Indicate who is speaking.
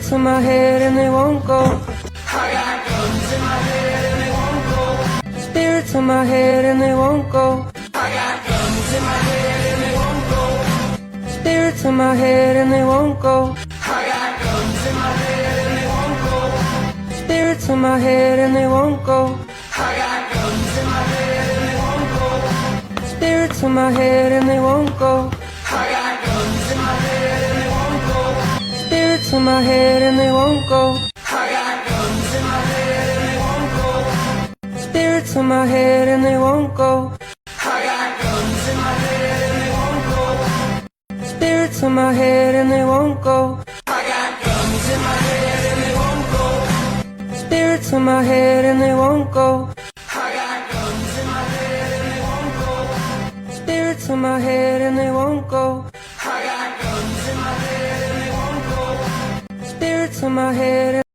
Speaker 1: Spirits in my head and they won't go.
Speaker 2: I got guns in my head and they won't go.
Speaker 1: Spirits in my head and they won't go.
Speaker 2: I got guns in my head and they won't go.
Speaker 1: Spirits in my head and they won't go.
Speaker 2: I got guns in my head and they won't go.
Speaker 1: Spirits in my head and they won't go.
Speaker 2: I got guns in my head and they won't go.
Speaker 1: Spirits in my head and they won't go.
Speaker 2: I got guns in my head and they won't go.
Speaker 1: Spirits in my head and they won't go.
Speaker 2: I got guns in my head and they won't go.
Speaker 1: Spirits in my head and they won't go.
Speaker 2: I got guns in my head and they won't go.
Speaker 1: Spirits in my head and they won't go.
Speaker 2: I got guns in my head and they won't go.
Speaker 1: Spirits in my head and they won't go.
Speaker 2: I got guns in my head and they won't go.
Speaker 1: Spirits in my head and they won't go.
Speaker 2: I got guns in my head and they won't go.
Speaker 1: Spirits in my head.